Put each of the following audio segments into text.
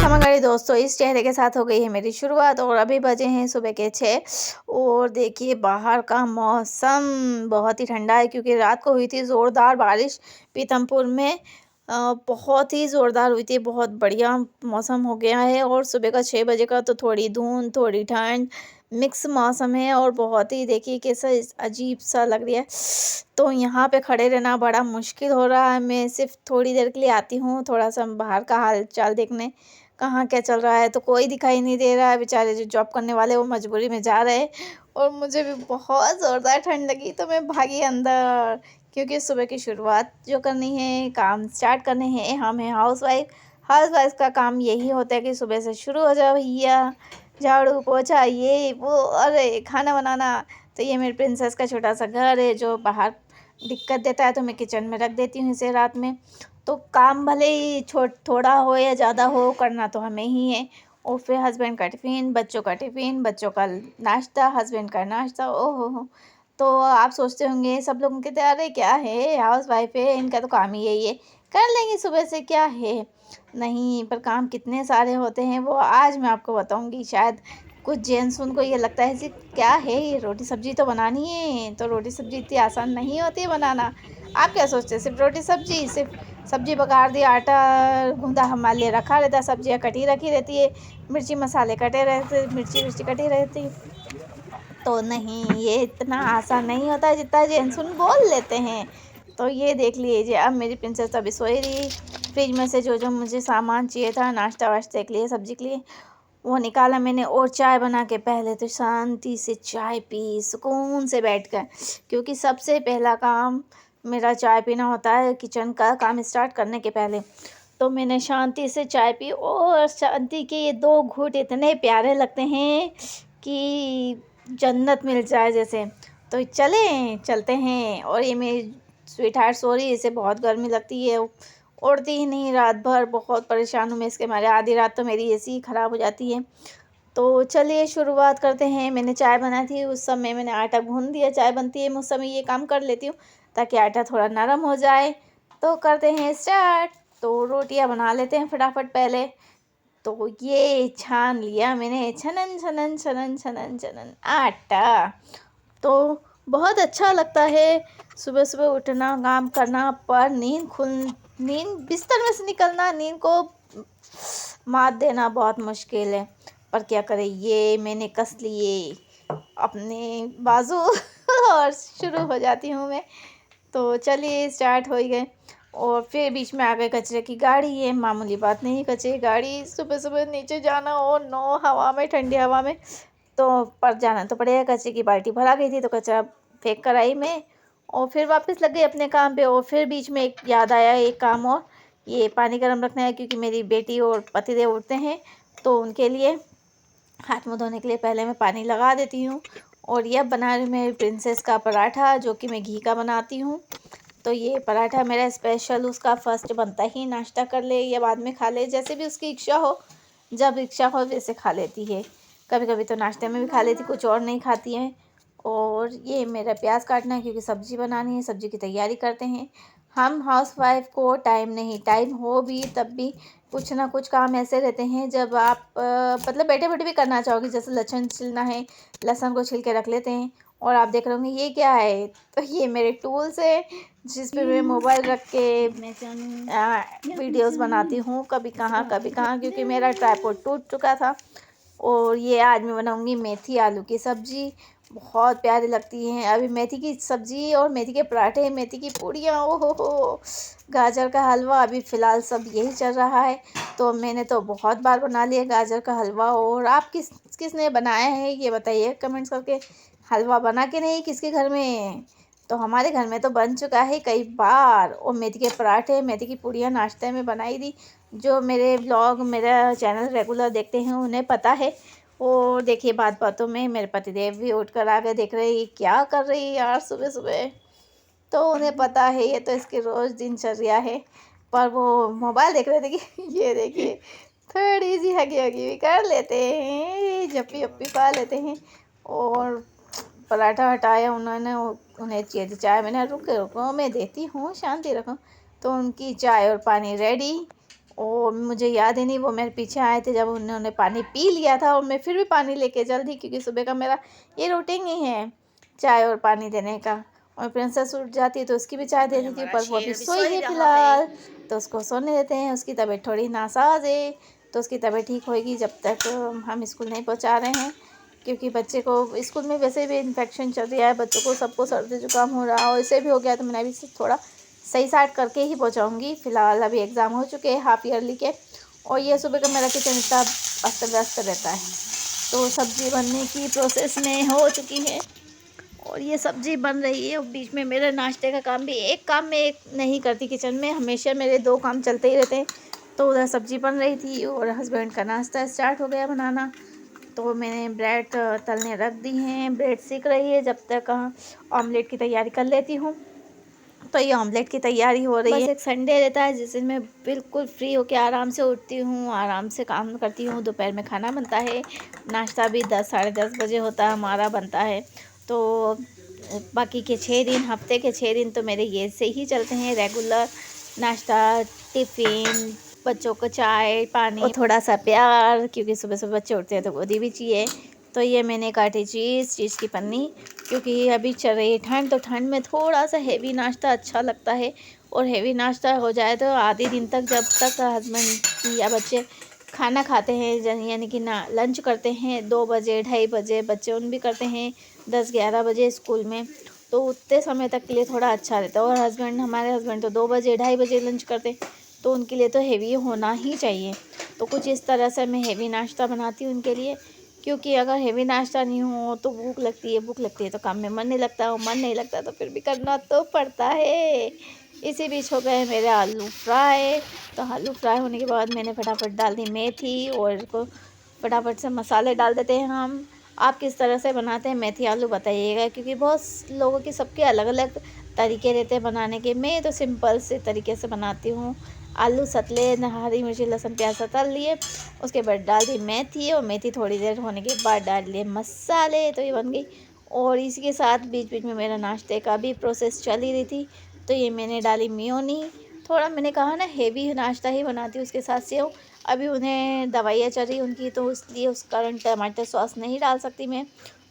हमारे दोस्तों इस चेहरे के साथ हो गई है मेरी शुरुआत और अभी बजे हैं सुबह के 6 और देखिए बाहर का मौसम बहुत ही ठंडा है क्योंकि रात को हुई थी ज़ोरदार बारिश पीतमपुर में। बहुत ही ज़ोरदार हुई थी, बहुत बढ़िया मौसम हो गया है और सुबह का 6 बजे का तो थोड़ी धुंध थोड़ी ठंड मिक्स मौसम है और बहुत ही देखिए कैसा अजीब सा लग रहा है। तो यहाँ पे खड़े रहना बड़ा मुश्किल हो रहा है। मैं सिर्फ थोड़ी देर के लिए आती हूँ थोड़ा सा बाहर का हाल चाल देखने, कहाँ क्या चल रहा है, तो कोई दिखाई नहीं दे रहा है। बेचारे जो जॉब करने वाले वो मजबूरी में जा रहे हैं और मुझे भी बहुत ज़ोरदार ठंड लगी तो मैं भागी अंदर, क्योंकि सुबह की शुरुआत जो करनी है, काम स्टार्ट करने हैं। हम हैं हाउस वाइफ का काम यही होता है कि सुबह से शुरू हो जाओ भैया, झाड़ू पोछा ये वो, अरे खाना बनाना। तो ये मेरे प्रिंसेस का छोटा सा घर है जो बाहर दिक्कत देता है, तो मैं किचन में रख देती हूँ इसे रात में। तो काम भले ही थोड़ा हो या ज़्यादा हो, करना तो हमें ही है। और फिर हस्बैंड का टिफ़िन, बच्चों का टिफ़िन, बच्चों का नाश्ता, हस्बैंड का नाश्ता, ओहो हो। तो आप सोचते होंगे सब लोग कहते हैं अरे क्या है हाउस वाइफ है, इनका तो काम ही यही है, कर लेंगे सुबह से क्या है। नहीं, पर काम कितने सारे होते हैं वो आज मैं आपको बताऊंगी। शायद कुछ जेंट्स उनको ये लगता है कि क्या है ये, रोटी सब्जी तो बनानी है, तो रोटी सब्जी इतनी आसान नहीं होती है बनाना। आप क्या सोचते हैं सिर्फ रोटी सब्जी, सिर्फ सब्जी पकाड़ दिया, आटा गूंदा हमारे लिए रखा रहता है, सब्जियां कटी रखी रहती है, मिर्ची मसाले कटे रहते, मिर्ची कटी रहती है। तो नहीं, ये इतना आसान नहीं होता है जितना जेंसुन बोल लेते हैं। तो ये देख लीजिए अब मेरी प्रिंसेस तो अभी सोई रही, फ्रिज में से जो जो मुझे सामान चाहिए था नाश्ता वाश्ते के लिए, सब्जी के लिए, वो निकाला मैंने और चाय बना के पहले तो शांति से चाय पी सुकून से बैठकर, क्योंकि सबसे पहला काम मेरा चाय पीना होता है किचन का काम स्टार्ट करने के पहले। तो मैंने शांति से चाय पी और शांति के ये 2 घूंट इतने प्यारे लगते हैं कि जन्नत मिल जाए जैसे। तो चलते हैं। और ये मेरी स्वीटहार्ट सो रही है, इसे बहुत गर्मी लगती है, उड़ती ही नहीं रात भर, बहुत परेशान हूँ मैं इसके मारे। आधी रात तो मेरी एसी ही ख़राब हो जाती है। तो चलिए शुरुआत करते हैं। मैंने चाय बनाई थी उस समय मैंने आटा गूँध दिया, चाय बनती है मैं उस समय ये काम कर लेती हूँ ताकि आटा थोड़ा नरम हो जाए। तो करते हैं स्टार्ट। तो रोटियां बना लेते हैं फटाफट पहले। तो ये छान लिया मैंने, छनन छनन छनन छनन छनन आटा। तो बहुत अच्छा लगता है सुबह सुबह उठना, काम करना, पर नींद बिस्तर में से निकलना, नींद को मात देना बहुत मुश्किल है। पर क्या करें, ये मैंने कस लिए अपने बाजू और शुरू हो जाती हूँ मैं। तो चलिए स्टार्ट हो ही गए। और फिर बीच में आ गए कचरे की गाड़ी, ये मामूली बात नहीं, कचरे की गाड़ी सुबह सुबह नीचे जाना और नो हवा में, ठंडी हवा में, तो पर जाना तो पड़ेगा। कचरे की बाल्टी भरा गई थी तो कचरा फेंक कर आई मैं और फिर वापस लग गई अपने काम पे। और फिर बीच में एक याद आया, एक काम और, ये पानी गर्म रखना है क्योंकि मेरी बेटी और पतिदेव उठते हैं, तो उनके लिए हाथ मुँह धोने के लिए पहले मैं पानी लगा देती हूँ। और यह बना रही मेरी प्रिंसेस का पराठा जो कि मैं घी का बनाती हूँ। तो ये पराठा मेरा स्पेशल, उसका फर्स्ट बनता ही नाश्ता कर ले या बाद में खा ले, जैसे भी उसकी इच्छा हो, जब इच्छा हो वैसे खा लेती है। कभी कभी तो नाश्ते में भी खा लेती, कुछ और नहीं खाती है। और ये मेरा प्याज काटना है क्योंकि सब्ज़ी बनानी है, सब्ज़ी की तैयारी करते हैं। हम हाउसवाइफ को टाइम नहीं, टाइम हो भी तब भी कुछ ना कुछ काम ऐसे रहते हैं जब आप मतलब बैठे बैठे भी करना चाहोगे। जैसे लहसुन छिलना है, लहसुन को छिल के रख लेते हैं। और आप देख रहे होंगे ये क्या है, तो ये मेरे टूल्स है जिस पे मैं मोबाइल रख के वीडियोस बनाती हूँ, कभी कहाँ क्योंकि मेरा ट्राइपॉड टूट चुका था। और ये आज मैं बनाऊंगी मेथी आलू की सब्ज़ी, बहुत प्यारी लगती हैं। अभी मेथी की सब्ज़ी और मेथी के पराठे, मेथी की पूड़ियाँ, ओहो हो, गाजर का हलवा, अभी फ़िलहाल सब यही चल रहा है। तो मैंने तो बहुत बार बना लिया गाजर का हलवा। और आप किसने बनाया है ये बताइए कमेंट्स करके। हलवा बना के नहीं किसके घर में, तो हमारे घर में तो बन चुका है कई बार। और मेथी के पराठे, मेथी की पूड़ियाँ नाश्ते में बनाई थी। जो मेरे ब्लॉग, मेरा चैनल रेगुलर देखते हैं उन्हें पता है। और देखिए बात बातों में मेरे पतिदेव भी उठ कर आ गए, देख रहे ये क्या कर रही है यार सुबह सुबह। तो उन्हें पता है ये तो इसकी रोज़ दिनचर्या है। पर वो मोबाइल देख रहे थे कि ये देखिए थोड़ी सी हगी हगी भी कर लेते हैं, जप्पी अप्पी पा लेते हैं। और पराठा हटाया उन्होंने, उन्हें चाहिए थी चाय। मैंने रुको रुको मैं देती हूँ, शांति रखो। तो उनकी चाय और पानी रेडी। और मुझे याद ही नहीं, वो मेरे पीछे आए थे जब उन्होंने पानी पी लिया था और मैं फिर भी पानी लेके चल दी, क्योंकि सुबह का मेरा ये रूटीन ही है चाय और पानी देने का। और प्रिंसेस उठ जाती है तो उसकी भी चाय दे देती हूँ, पर वो अभी सोई है फिलहाल, तो उसको सोने देते हैं। उसकी तबीयत थोड़ी नासाज है, तो उसकी तबीयत ठीक होएगी जब तक हम स्कूल नहीं पहुँचा रहे हैं, क्योंकि बच्चे को स्कूल में वैसे भी इन्फेक्शन चल रहा है, बच्चों को सबको सर्दी जुकाम हो रहा है, और इसे भी हो गया, तो मैंने अभी से थोड़ा सही साट करके ही पहुँचाऊँगी। फ़िलहाल अभी एग्ज़ाम हो चुके हैं हाफ ईयरली के, और ये सुबह का मेरा किचन इतना अस्त व्यस्त रहता है। तो सब्ज़ी बनने की प्रोसेस में हो चुकी है, और ये सब्ज़ी बन रही है, और बीच में मेरा नाश्ते का काम भी, एक काम में एक नहीं करती किचन में, हमेशा मेरे 2 काम चलते ही रहते हैं। तो उधर सब्ज़ी बन रही थी और हस्बैंड का नाश्ता स्टार्ट हो गया बनाना। तो मैंने ब्रेड तलने रख दी हैं, ब्रेड सेक रही है, जब तक ऑमलेट की तैयारी कर लेती हूँ। तो ये ऑमलेट की तैयारी हो रही है। बस एक संडे रहता है जिस दिन मैं बिल्कुल फ्री होकर आराम से उठती हूँ, आराम से काम करती हूँ। दोपहर में खाना बनता है, नाश्ता भी 10 साढ़े 10 बजे होता है, हमारा बनता है। तो बाकी के 6 दिन, हफ्ते के 6 दिन तो मेरे ये से ही चलते हैं रेगुलर, नाश्ता, टिफ़िन, बच्चों को चाय पानी और थोड़ा सा प्यार, क्योंकि सुबह सुबह बच्चे उठते हैं तो गोदी भी चाहिए। तो ये मैंने काटी चीज़ की पन्नी, क्योंकि अभी चल रही है ठंड, तो ठंड में थोड़ा सा हेवी नाश्ता अच्छा लगता है। और हेवी नाश्ता हो जाए तो आधे दिन तक, जब तक हस्बैंड या बच्चे खाना खाते हैं, यानी कि ना लंच करते हैं 2 बजे 2:30 बजे, बच्चे उन भी करते हैं 10-11 बजे स्कूल में, तो उतने समय तक के लिए थोड़ा अच्छा रहता है। और हमारे हस्बैंड तो 2 बजे 2:30 बजे लंच करते हैं, तो उनके लिए तो हेवी होना ही चाहिए। तो कुछ इस तरह से मैं हेवी नाश्ता बनाती हूँ उनके लिए, क्योंकि अगर हेवी नाश्ता नहीं हो तो भूख लगती है तो काम में मन नहीं लगता, और मन नहीं लगता तो फिर भी करना तो पड़ता है। इसी बीच हो गए मेरे आलू फ्राई। तो आलू फ्राई होने के बाद मैंने फटाफट डाल दी मेथी, और इसको फटाफट से मसाले डाल देते हैं हम। आप किस तरह से बनाते हैं मेथी आलू बताइएगा, क्योंकि बहुत लोगों के सबके अलग अलग तरीके रहते हैं बनाने के। मैं तो सिंपल से तरीके से बनाती हूँ। आलू सतले, हरी मिर्ची लहसुन प्याज तल लिए, उसके बाद डाल दी मेथी, और मेथी थोड़ी देर होने के बाद डाल लिए मसाले, तो ये बन गई। और इसी के साथ बीच बीच में मेरा नाश्ते का भी प्रोसेस चल ही रही थी। तो ये मैंने डाली मेयोनी, थोड़ा मैंने कहा ना हेवी नाश्ता ही बनाती हूँ, उसके साथ सेव। अभी उन्हें दवाइयाँ चल रही उनकी, तो इसलिए उस कारण टमाटर सॉस नहीं डाल सकती मैं,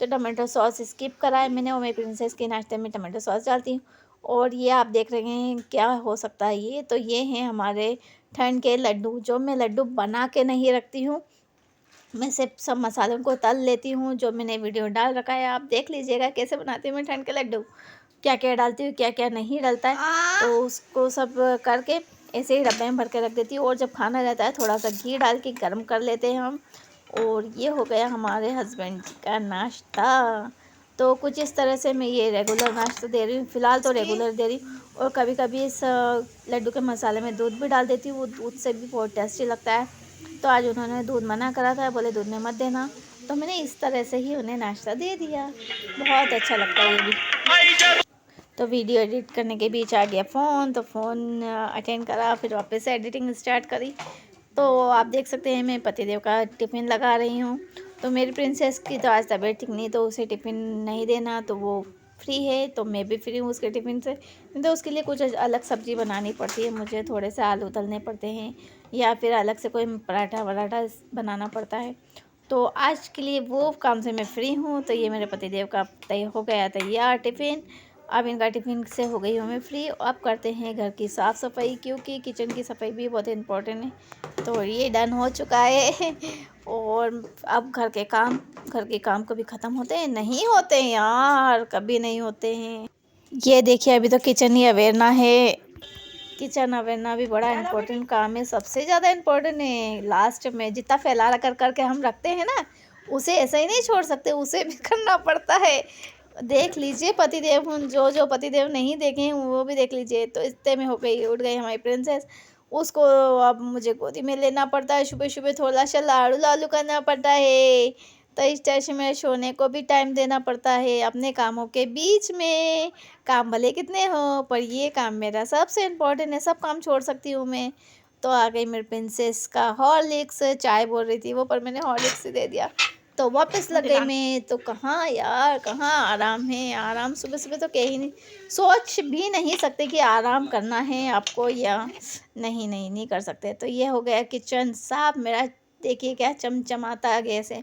तो टमाटो सॉस स्किप करा है मैंने, और मैं प्रिंसेस के नाश्ते में टमाटो सॉस डालती हूँ। और ये आप देख रहे हैं क्या हो सकता है, ये तो ये हैं हमारे ठंड के लड्डू, जो मैं लड्डू बना के नहीं रखती हूँ, मैं सिर्फ सब मसालों को तल लेती हूँ। जो मैंने वीडियो डाल रखा है, आप देख लीजिएगा कैसे बनाती हूँ मैं ठंड के लड्डू, क्या क्या डालती हूँ, क्या क्या नहीं डलता है। तो उसको सब करके ऐसे ही डब्बे में भर के रख देती हूँ, और जब खाना रहता है थोड़ा सा घी डाल के गर्म कर लेते हैं हम। और ये हो गया हमारे हस्बैंड का नाश्ता। तो कुछ इस तरह से मैं ये रेगुलर नाश्ता दे रही हूँ, फ़िलहाल तो रेगुलर दे रही हूँ। और कभी कभी इस लड्डू के मसाले में दूध भी डाल देती हूँ, वो दूध से भी बहुत टेस्टी लगता है। तो आज उन्होंने दूध मना करा था, बोले दूध में मत देना, तो मैंने इस तरह से ही उन्हें नाश्ता दे दिया। बहुत अच्छा लगता है ये भी। तो वीडियो एडिट करने के बीच आ गया फ़ोन, तो फ़ोन अटेंड करा, फिर वापस से एडिटिंग स्टार्ट करी। तो आप देख सकते हैं मैं पतिदेव का टिफ़िन लगा रही हूँ। तो मेरी प्रिंसेस की तो आज तबीयत ठीक नहीं, तो उसे टिफ़िन नहीं देना, तो वो फ्री है, तो मैं भी फ्री हूँ उसके टिफ़िन से। तो उसके लिए कुछ अलग सब्ज़ी बनानी पड़ती है मुझे, थोड़े से आलू तलने पड़ते हैं, या फिर अलग से कोई पराठा वराठा बनाना पड़ता है। तो आज के लिए वो काम से मैं फ्री हूँ। तो ये मेरे पतिदेव का तय हो गया तैयार टिफ़िन। अब इनका टिफ़िन से हो गई हूँ मैं फ्री। अब करते हैं घर की साफ़ सफाई, क्योंकि किचन की सफाई भी बहुत इम्पोर्टेंट है। तो ये डन हो चुका है और अब घर के काम कभी ख़त्म होते हैं? नहीं होते हैं यार, कभी नहीं होते हैं। ये देखिए अभी तो किचन ही अवेरना है। किचन अवेरना भी बड़ा इम्पोर्टेंट काम है, सबसे ज़्यादा इम्पोर्टेंट है। लास्ट में जितना फैला कर करके हम रखते हैं ना, उसे ऐसा ही नहीं छोड़ सकते, उसे भी करना पड़ता है। देख लीजिए पतिदेव, जो पतिदेव नहीं देखे हैं वो भी देख लीजिए। तो इतने में हो गई, उठ गई हमारी प्रिंसेस। उसको अब मुझे गोदी में लेना पड़ता है, सुबह सुबह थोड़ा सा लाड़ू लालू करना पड़ता है। तो इस तरह से मैं सोने को भी टाइम देना पड़ता है अपने कामों के बीच में। काम भले कितने हो, पर ये काम मेरा सबसे इम्पोर्टेंट है, सब काम छोड़ सकती हूँ मैं। तो आ गई मेरी प्रिंसेस का हॉर्लिक्स, चाय बोल रही थी वो, पर मैंने हॉर्लिक्स ही दे दिया। तो वापस लग गई मैं। तो कहाँ यार, कहाँ आराम है, आराम सुबह सुबह तो कहीं नहीं, सोच भी नहीं सकते कि आराम करना है आपको, या नहीं नहीं नहीं कर सकते। तो ये हो गया किचन साफ मेरा। देखिए क्या चमचमाता गैस है।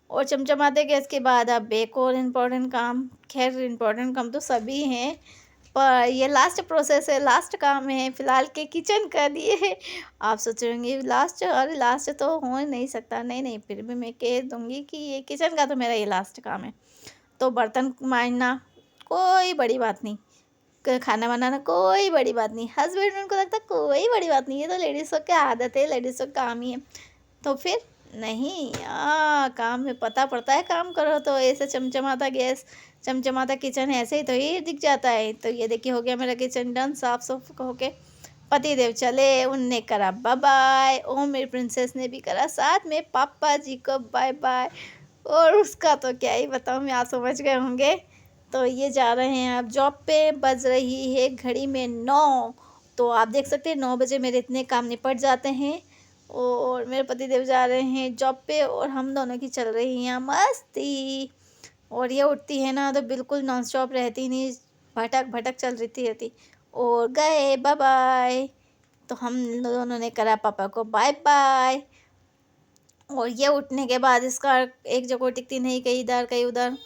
और चमचमाते गैस के बाद अब एक और इम्पोर्टेंट काम, खैर इम्पोर्टेंट काम तो सभी हैं, पर ये लास्ट प्रोसेस है, लास्ट काम है फ़िलहाल के किचन का दिए। आप सोच रहे होंगे लास्ट, अरे लास्ट तो हो ही नहीं सकता, नहीं नहीं, फिर भी मैं कह दूँगी कि ये किचन का तो मेरा ये लास्ट काम है। तो बर्तन मांजना कोई बड़ी बात नहीं, खाना बनाना कोई बड़ी बात नहीं, हस्बैंड उनको लगता है कोई बड़ी बात नहीं, ये तो लेडीज़ों की आदत है, लेडीज़ों का काम ही है। तो फिर नहीं, काम में पता पड़ता है, काम करो तो ऐसे चमचमाता गैस, चमचमाता किचन ऐसे ही तो ये दिख जाता है। तो ये देखिए हो गया मेरा किचन डन, साफ सुफ होके पति देव चले, उनने करा बाय बाय, और मेरी प्रिंसेस ने भी करा साथ में पापा जी को बाय बाय। और उसका तो क्या ही बताऊँ मैं, आप समझ गए होंगे। तो ये जा रहे हैं अब जॉब पे, बज रही है घड़ी में 9। तो आप देख सकते हैं 9 बजे मेरे इतने काम निपट जाते हैं, और मेरे पतिदेव जा रहे हैं जॉब पे, और हम दोनों की चल रही है यहाँ मस्ती। और ये उठती है ना तो बिल्कुल नॉन स्टॉप रहती नहीं, भटक भटक चल रही रहती। और गए बाय बाय। तो हम दोनों ने करा पापा को बाय बाय। और ये उठने के बाद इसका एक जगह टिकती नहीं, कहीं इधर कहीं उधर।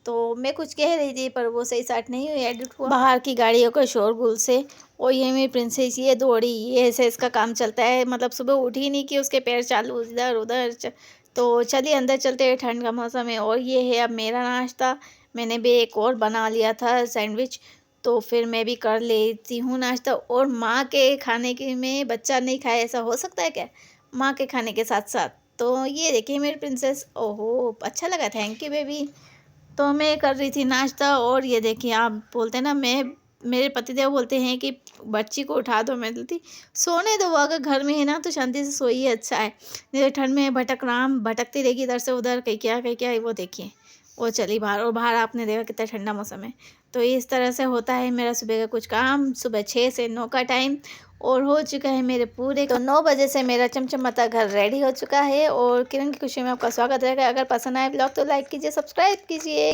तो मैं कुछ कह रही थी पर वो सही साट नहीं हुई, एडिट हुआ बाहर की गाड़ियों के शोरगुल से। और ये मेरी प्रिंसेस ये दौड़ी, ये ऐसे इसका काम चलता है, मतलब सुबह उठी नहीं कि उसके पैर चालू इधर उधर तो चलिए अंदर चलते हैं, ठंड का मौसम है। और ये है अब मेरा नाश्ता, मैंने भी एक और बना लिया था सैंडविच, तो फिर मैं भी कर लेती हूँ नाश्ता। और माँ के खाने के में बच्चा नहीं खाए, ऐसा हो सकता है क्या, माँ के खाने के साथ साथ। तो ये देखिए मेरी प्रिंसेस, ओहो अच्छा लगा, थैंक यू बेबी। तो मैं कर रही थी नाश्ता, और ये देखिए आप बोलते हैं ना, मैं मेरे पतिदेव बोलते हैं कि बच्ची को उठा दो, मैं बोलती सोने दो, वो अगर घर में है ना तो शांति से सोइए, अच्छा है, नहीं तो ठंड में भटकती रहेगी इधर से उधर, कहीं क्या वो देखिए वो चली बाहर। और बाहर आपने देखा कितना ठंडा मौसम है। तो इस तरह से होता है मेरा सुबह का कुछ काम, सुबह 6 से 9 का टाइम। और हो चुका है मेरे पूरे, तो 9 बजे से मेरा चमचमाता घर रेडी हो चुका है। और किरण की खुशी में आपका स्वागत रहेगा। अगर पसंद आए ब्लॉग तो लाइक कीजिए, सब्सक्राइब कीजिए।